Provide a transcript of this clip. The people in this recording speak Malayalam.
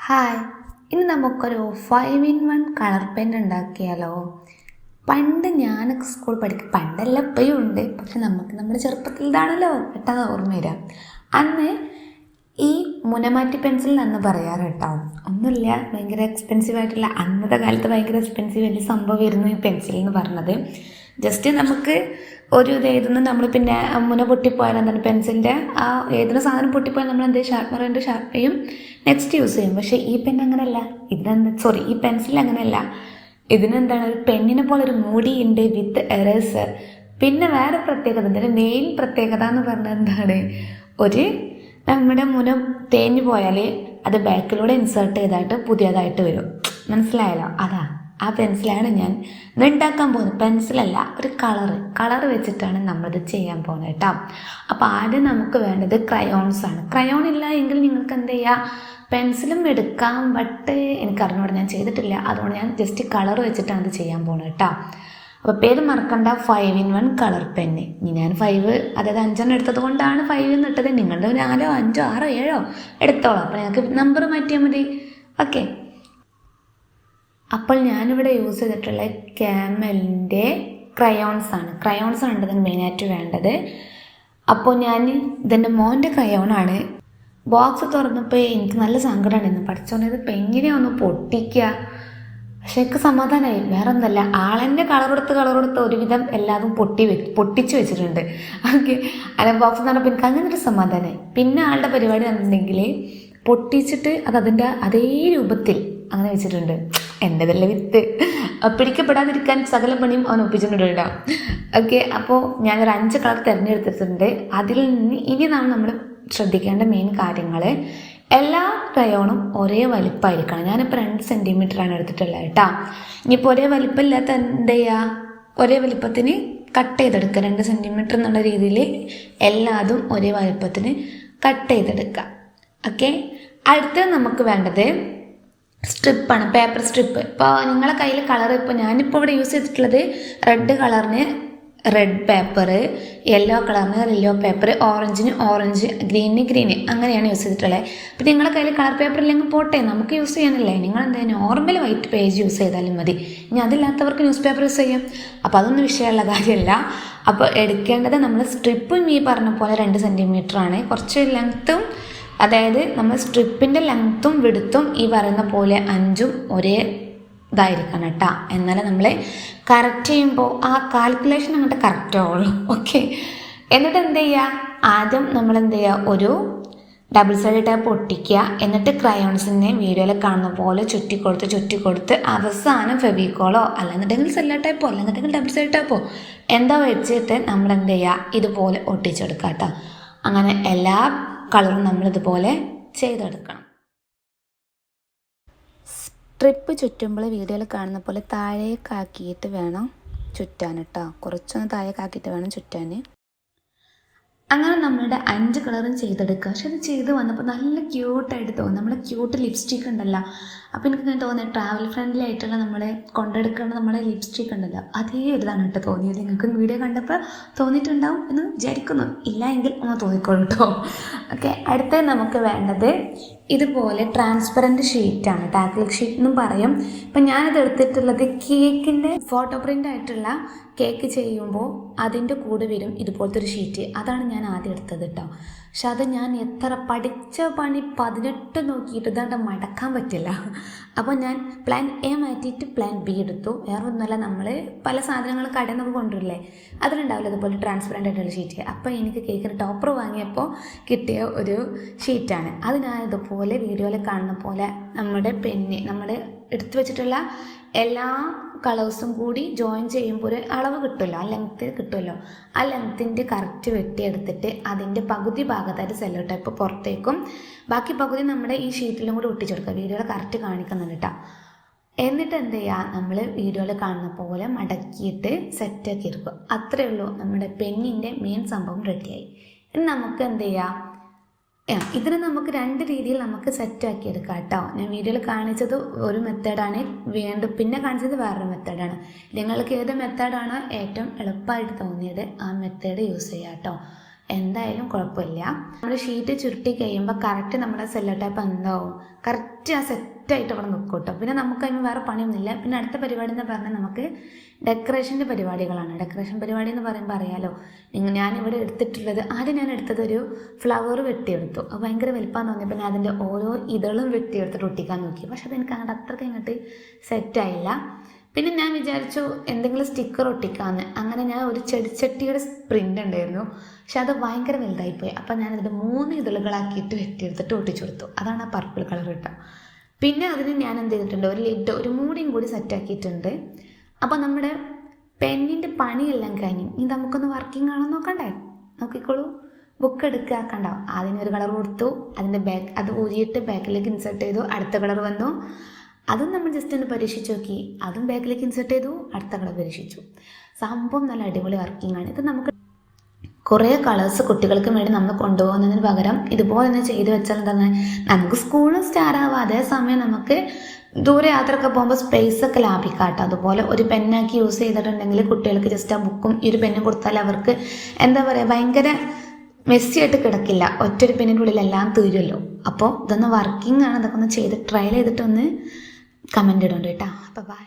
ഹായ്, ഇനി നമുക്കൊരു 5 in 1 കളർ പെൻ ഉണ്ടാക്കിയാലോ? പണ്ട് ഞാനൊക്കെ സ്കൂൾ പണ്ടല്ല ഇപ്പോഴും ഉണ്ട്, പക്ഷെ നമ്മുടെ ചെറുപ്പത്തിൽ ഇതാണല്ലോ പെട്ടെന്ന് ഓർമ്മ വരാം. അന്ന് ഈ മുനമാറ്റി പെൻസിൽ എന്ന് പറയാറ് കേട്ടോ. ഒന്നുമില്ല, ഭയങ്കര എക്സ്പെൻസീവ് ആയിട്ടുള്ള, അന്നത്തെ കാലത്ത് ഭയങ്കര എക്സ്പെൻസീവ് വലിയ സംഭവമായിരുന്നു ഈ പെൻസിൽ എന്ന് പറഞ്ഞത്. ജസ്റ്റ് നമുക്ക് ഒരു ഇത് എഴുതുന്ന നമ്മൾ പിന്നെ മുന പൊട്ടിപ്പോയാൽ എന്താണ് പെൻസിലിൻ്റെ ആ എഴുതുന്ന സാധനം പൊട്ടിപ്പോയാൽ നമ്മൾ എന്ത് ഷാർപ്പനറിൻ്റെ ഷാർപ്പ് ചെയ്യും, നെക്സ്റ്റ് യൂസ് ചെയ്യും. പക്ഷേ ഈ പെൻ അങ്ങനെയല്ല, ഈ പെൻസിൽ അങ്ങനെയല്ല. ഇതിനെന്താണ്, ഒരു പെണ്ണിനെ പോലെ ഒരു മൂടിയുണ്ട് വിത്ത് എറേസർ. പിന്നെ വേറെ പ്രത്യേകത, ഇതിൻ്റെ മെയിൻ പ്രത്യേകത എന്ന് പറഞ്ഞാൽ എന്താണ്, നമ്മുടെ മുന തേഞ്ഞു പോയാൽ അത് ബാക്കിലൂടെ ഇൻസേർട്ട് ചെയ്തായിട്ട് പുതിയതായിട്ട് വരും. മനസ്സിലായല്ലോ? ആ പെൻസിലാണ് ഞാൻ ഇത് ഉണ്ടാക്കാൻ പോകുന്നത്. പെൻസിലല്ല, ഒരു കളർ വെച്ചിട്ടാണ് നമ്മളിത് ചെയ്യാൻ പോകുന്നത് കേട്ടോ. അപ്പോൾ ആദ്യം നമുക്ക് വേണ്ടത് ക്രയോൺസ് ആണ്. ക്രയോൺ ഇല്ല എങ്കിൽ നിങ്ങൾക്ക് എന്ത് ചെയ്യുക, പെൻസിലും എടുക്കാം. ബട്ട് എനിക്കറിഞ്ഞൂടെ, ഞാൻ ചെയ്തിട്ടില്ല. അതുകൊണ്ട് ഞാൻ ജസ്റ്റ് കളർ വെച്ചിട്ടാണ് ഇത് ചെയ്യാൻ പോകുന്നത് കേട്ടോ. അപ്പോൾ പേര് മറക്കണ്ട, 5 in 1 കളർ പെന്ന്. ഞാൻ 5, അതായത് 5 എടുത്തത് കൊണ്ടാണ് 5 എന്ന് ഇട്ടത്. നിങ്ങളുടെ 4, 5, 6, 7 എടുത്തോളാം. അപ്പോൾ ഞങ്ങൾക്ക് നമ്പർ മാറ്റിയാൽ മതി. ഓക്കെ, അപ്പോൾ ഞാനിവിടെ യൂസ് ചെയ്തിട്ടുള്ള ക്യാമലിൻ്റെ ക്രയോൺസ് ആണ് ഇതിന് മെയിനായിട്ട് വേണ്ടത്. അപ്പോൾ ഞാൻ ഇതെൻ്റെ മോൻ്റെ ക്രയോണാണ്. ബോക്സ് തുറന്നപ്പോൾ എനിക്ക് നല്ല സങ്കടമായിരുന്നു. പഠിച്ചോണ്ടത് ഇപ്പം എങ്ങനെയാണെന്ന് പൊട്ടിക്കുക. പക്ഷെ എനിക്ക് സമാധാനമായി. വേറെ ഒന്നല്ല, ആളെന്നെ കളർ കൊടുത്ത് ഒരുവിധം എല്ലാതും പൊട്ടിച്ച് വെച്ചിട്ടുണ്ട്. ഓക്കെ, അല്ല ബോക്സ് എന്ന് പറഞ്ഞപ്പോൾ എനിക്ക് അങ്ങനെ ഒരു സമാധാനമായി. പിന്നെ ആളുടെ പരിപാടി എന്നുണ്ടെങ്കിൽ പൊട്ടിച്ചിട്ട് അതിൻ്റെ അതേ രൂപത്തിൽ അങ്ങനെ വെച്ചിട്ടുണ്ട്. എൻ്റെതല്ല വിത്ത്, പിടിക്കപ്പെടാതിരിക്കാൻ സകല പണിയും അവൻ ഒപ്പിച്ചിട്ടുണ്ട്. ഓക്കെ, അപ്പോൾ ഞാനൊരു 5 കളർ തിരഞ്ഞെടുത്തിട്ടുണ്ട്. അതിൽ നിന്ന് ഇനി നമ്മൾ ശ്രദ്ധിക്കേണ്ട മെയിൻ കാര്യങ്ങൾ, എല്ലാ ക്രയോണും ഒരേ വലിപ്പമായിരിക്കണം. ഞാനിപ്പോൾ 2 സെൻറ്റിമീറ്ററാണ് എടുത്തിട്ടുള്ളത് കേട്ടോ. ഇനിയിപ്പോൾ ഒരേ വലിപ്പമില്ലാത്ത എന്ത് ചെയ്യുക, ഒരേ വലിപ്പത്തിന് കട്ട് ചെയ്തെടുക്കുക. 2 സെൻറ്റിമീറ്റർ എന്നുള്ള രീതിയിൽ എല്ലാതും ഒരേ വലിപ്പത്തിന് കട്ട് ചെയ്തെടുക്കുക. ഓക്കെ, അടുത്തത് നമുക്ക് വേണ്ടത് സ്ട്രിപ്പാണ്, പേപ്പർ സ്ട്രിപ്പ്. ഇപ്പോൾ നിങ്ങളെ കയ്യിൽ കളർ, ഇപ്പോൾ ഞാനിപ്പോൾ ഇവിടെ യൂസ് ചെയ്തിട്ടുള്ളത് റെഡ് കളറിന് റെഡ് പേപ്പർ, യെല്ലോ കളറിന് യെല്ലോ പേപ്പർ, ഓറഞ്ചിന് ഓറഞ്ച്, ഗ്രീനിന് ഗ്രീന്, അങ്ങനെയാണ് യൂസ് ചെയ്തിട്ടുള്ളത്. അപ്പോൾ നിങ്ങളുടെ കയ്യിൽ കളർ പേപ്പർ ഇല്ലെങ്കിൽ പോട്ടെ, നമുക്ക് യൂസ് ചെയ്യാനല്ലേ. നിങ്ങൾ എന്താ നോർമൽ വൈറ്റ് പേജ് യൂസ് ചെയ്താലും മതി. ഇനി അതില്ലാത്തവർക്ക് ന്യൂസ് പേപ്പർ യൂസ് ചെയ്യാം. അപ്പോൾ അതൊന്നും വിഷയമുള്ള കാര്യമല്ല. അപ്പോൾ എടുക്കേണ്ടത് നമ്മൾ സ്ട്രിപ്പും ഈ പറഞ്ഞ പോലെ 2 സെൻറ്റിമീറ്ററാണ്. കുറച്ച് ലെങ്ത്തും, അതായത് നമ്മൾ സ്ട്രിപ്പിൻ്റെ ലെങ്ത്തും വിടുത്തും ഈ പറയുന്ന പോലെ 5ഉം ഒരേ ഇതായിരിക്കണം കേട്ടോ. എന്നാലും നമ്മൾ കറക്റ്റ് ചെയ്യുമ്പോൾ ആ കാൽക്കുലേഷൻ അങ്ങോട്ട് കറക്റ്റ് ആവുള്ളൂ. ഓക്കെ, എന്നിട്ട് എന്ത് ചെയ്യുക, ആദ്യം നമ്മൾ എന്ത് ചെയ്യുക, ഒരു ഡബിൾ സൈഡ് ടേപ്പ് ഒട്ടിക്കുക. എന്നിട്ട് ക്രയോൺസിനെ വീഡിയോയിൽ കാണുന്ന പോലെ ചുറ്റിക്കൊടുത്ത് അവസാനം ഫെവിക്കോളോ അല്ലെന്നുണ്ടെങ്കിൽ സെല്ലോ ടേപ്പോ അല്ലെന്നുണ്ടെങ്കിൽ ഡബിൾ സൈഡ് ടേപ്പോ എന്താ വെച്ചിട്ട് നമ്മൾ എന്ത് ചെയ്യുക, ഇതുപോലെ ഒട്ടിച്ചെടുക്കുക കേട്ടോ. അങ്ങനെ എല്ലാ കളറും നമ്മളിതുപോലെ ചെയ്തെടുക്കണം. സ്ട്രിപ്പ് ചുറ്റുമ്പോൾ വീഡിയോയിൽ കാണുന്ന പോലെ താഴേക്കാക്കിയിട്ട് വേണം ചുറ്റാൻ കേട്ടോ. കുറച്ചൊന്ന് താഴേക്കാക്കിയിട്ട് വേണം ചുറ്റാൻ. അങ്ങനെ നമ്മളുടെ 5 കളറും ചെയ്തെടുക്കുക. പക്ഷെ അത് ചെയ്ത് വന്നപ്പോൾ നല്ല ക്യൂട്ടായിട്ട് തോന്നി. നമ്മുടെ ക്യൂട്ട് ലിപ്സ്റ്റിക് ഉണ്ടല്ലോ, അപ്പോൾ എനിക്കിങ്ങനെ തോന്നിയത് ട്രാവൽ ഫ്രണ്ട്ലി ആയിട്ടുള്ള നമ്മൾ കൊണ്ടെടുക്കേണ്ട നമ്മുടെ ലിപ്സ്റ്റിക് ഉണ്ടല്ലോ, അതേ ഒരിതാണ് കേട്ടോ തോന്നിയത്. നിങ്ങൾക്ക് വീഡിയോ കണ്ടപ്പോൾ തോന്നിയിട്ടുണ്ടാവും എന്ന് വിചാരിക്കുന്നു. ഇല്ല എങ്കിൽ ഒന്ന് തോന്നിക്കോളൂ കേട്ടോ. ഓക്കെ, അടുത്തത് നമുക്ക് വേണ്ടത് ഇതുപോലെ ട്രാൻസ്പെറൻറ്റ് ഷീറ്റാണ്, ടാക്ലിക് ഷീറ്റ് എന്നും പറയും. ഇപ്പം ഞാനിത് എടുത്തിട്ടുള്ളത് കേക്കിൻ്റെ ഫോട്ടോ പ്രിൻ്റ് ആയിട്ടുള്ള കേക്ക് ചെയ്യുമ്പോൾ അതിൻ്റെ കൂടെ വരും ഇതുപോലത്തെ ഒരു ഷീറ്റ്. അതാണ് ഞാൻ ആദ്യം എടുത്തത് കേട്ടോ. പക്ഷെ അത് ഞാൻ എത്ര പഠിച്ച പണി 18 നോക്കിയിട്ട് ഇതാണ്ട് മടക്കാൻ പറ്റില്ല. അപ്പോൾ ഞാൻ പ്ലാൻ എ മാറ്റിയിട്ട് പ്ലാൻ ബി എടുത്തു. വേറെ ഒന്നുമല്ല, നമ്മൾ പല സാധനങ്ങൾ കടയിൽ നിന്ന് കൊണ്ടുവരില്ലേ, അതിലുണ്ടാവില്ല അതുപോലെ ട്രാൻസ്പെറൻ്റ് ആയിട്ടുള്ള ഷീറ്റ്. അപ്പോൾ എനിക്ക് കേക്കിന് ടോപ്പർ വാങ്ങിയപ്പോൾ കിട്ടിയ ഒരു ഷീറ്റാണ് അത്. ഞാൻ ഇതുപോലെ വീഡിയോയിൽ കാണുന്ന പോലെ നമ്മുടെ പെന്ന് നമ്മൾ എടുത്തു വെച്ചിട്ടുള്ള എല്ലാ കളേഴ്സും കൂടി ജോയിൻ ചെയ്യുമ്പോൾ ഒരു അളവ് കിട്ടുമല്ലോ, ആ ലെങ്ത്ത് കിട്ടുമല്ലോ. ആ ലെങ്ത്തിൻ്റെ കറക്റ്റ് വെട്ടിയെടുത്തിട്ട് അതിൻ്റെ പകുതി ഭാഗത്തായിട്ട് സെല്ലോ ടൈപ്പ് പുറത്തേക്കും ബാക്കി പകുതി നമ്മുടെ ഈ ഷീറ്റിലും കൂടി ഒട്ടിച്ചെടുക്കുക. വീഡിയോയിൽ കറക്റ്റ് കാണിക്കുന്നുണ്ട് കേട്ടോ. എന്നിട്ട് എന്ത് ചെയ്യുക, നമ്മൾ വീഡിയോയിൽ കാണുന്ന പോലെ മടക്കിയിട്ട് സെറ്റാക്കി എടുക്കുക. അത്രയേ ഉള്ളൂ, നമ്മുടെ പെന്നിൻ്റെ മെയിൻ സംഭവം റെഡിയായി. ഇനി നമുക്ക് എന്ത് ചെയ്യാം, ഇതിന് നമുക്ക് 2 രീതിയിൽ നമുക്ക് സെറ്റാക്കി എടുക്കാം കേട്ടോ. ഞാൻ വീഡിയോയിൽ കാണിച്ചത് ഒരു മെത്തേഡാണ്, വീണ്ടും പിന്നെ കാണിച്ചത് വേറൊരു മെത്തേഡാണ്. നിങ്ങൾക്ക് ഏത് മെത്തേഡാണ് ഏറ്റവും എളുപ്പമായിട്ട് തോന്നിയത് ആ മെത്തേഡ് യൂസ് ചെയ്യാം കേട്ടോ. എന്തായാലും കുഴപ്പമില്ല. നമ്മൾ ഷീറ്റ് ചുരുട്ടി കഴിയുമ്പോൾ കറക്റ്റ് നമ്മുടെ സെല്ലോ ടേപ്പ് എന്താവും, കറക്റ്റ് ആ സെറ്റായിട്ട് അവിടെ നിൽക്കും കേട്ടോ. പിന്നെ നമുക്ക് അതിന് വേറെ പണിയൊന്നുമില്ല. പിന്നെ അടുത്ത പരിപാടി എന്ന് പറഞ്ഞാൽ നമുക്ക് ഡെക്കറേഷൻ്റെ പരിപാടികളാണ്. ഡെക്കറേഷൻ പരിപാടി എന്ന് പറയുമ്പോൾ അറിയാലോ, ഞാനിവിടെ എടുത്തിട്ടുള്ളത്, ആദ്യം ഞാൻ എടുത്തത് ഒരു ഫ്ലവർ വെട്ടിയെടുത്തു. അത് ഭയങ്കര വലിപ്പമാണെന്ന് തോന്നിയപ്പോൾ ഞാൻ അതിൻ്റെ ഓരോ ഇതളും വെട്ടിയെടുത്തിട്ട് ഒട്ടിക്കാൻ നോക്കി. പക്ഷെ അതെനിക്ക് അങ്ങോട്ട് അത്രയ്ക്ക് ഇങ്ങോട്ട് സെറ്റായില്ല. പിന്നെ ഞാൻ വിചാരിച്ചു എന്തെങ്കിലും സ്റ്റിക്കർ ഒട്ടിക്കാമെന്ന്. അങ്ങനെ ഞാൻ ഒരു ചെടിച്ചട്ടിയുടെ പ്രിൻ്റ് ഉണ്ടായിരുന്നു, പക്ഷെ അത് ഭയങ്കര വലുതായിപ്പോയി. അപ്പം ഞാനതിൻ്റെ 3 ഇതളുകളാക്കിയിട്ട് വെട്ടിയെടുത്തിട്ട് ഒട്ടിച്ചു കൊടുത്തു. അതാണ് ആ പർപ്പിൾ കളർ കേട്ടോ. പിന്നെ അതിന് ഞാൻ എന്ത് ചെയ്തിട്ടുണ്ട്, ഒരു ലിഡ്, ഒരു മൂടിയും കൂടി സെറ്റാക്കിയിട്ടുണ്ട്. അപ്പോൾ നമ്മുടെ പെന്നിൻ്റെ പണിയെല്ലാം കഴിഞ്ഞു. ഇനി നമുക്കൊന്ന് വർക്കിംഗ് ആണോ നോക്കണ്ടേ? നോക്കിക്കോളൂ. ബുക്ക് എടുക്കുക, കണ്ടോ, അതിനൊരു കളർ കൊടുത്തു, അതിൻ്റെ ബാക്ക് അത് ഊരിയിട്ട് ബാക്കിലേക്ക് ഇൻസേർട്ട് ചെയ്തു, അടുത്ത കളർ വന്നു. അതും നമ്മൾ ജസ്റ്റ് ഒന്ന് പരീക്ഷിച്ച് നോക്കി, അതും ബാക്കിലേക്ക് ഇൻസേർട്ട് ചെയ്തു, അടുത്ത കളർ പരീക്ഷിച്ചു. സംഭവം നല്ല അടിപൊളി വർക്കിംഗ് ആണ്. ഇത് നമുക്ക് കുറേ കളേഴ്സ് കുട്ടികൾക്ക് വേണ്ടി നമ്മൾ കൊണ്ടുപോകുന്നതിന് പകരം ഇതുപോലെ തന്നെ ചെയ്ത് വെച്ചാൽ എന്താണ്, നമുക്ക് സ്കൂളും സ്റ്റാറാവാം, അതേസമയം നമുക്ക് ദൂരെ യാത്രയൊക്കെ പോകുമ്പോൾ സ്പേസ് ഒക്കെ ലാഭിക്കാം കേട്ടോ. അതുപോലെ ഒരു പെന്നാക്കി യൂസ് ചെയ്തിട്ടുണ്ടെങ്കിൽ കുട്ടികൾക്ക് ജസ്റ്റ് ആ ബുക്കും ഈ ഒരു പെന്നും കൊടുത്താൽ അവർക്ക് എന്താ പറയുക, ഭയങ്കര മെസ്സിയായിട്ട് കിടക്കില്ല. ഒറ്റൊരു പെന്നിൻ്റെ ഉള്ളിൽ എല്ലാം തീരുമല്ലോ. അപ്പോൾ ഇതൊന്ന് വർക്കിംഗ് ആണ്, അതൊക്കെ ഒന്ന് ചെയ്ത് ട്രയൽ ചെയ്തിട്ടൊന്ന് കമൻ്റ് ഇടുന്നുണ്ട് കേട്ടോ. അപ്പോൾ ബൈ.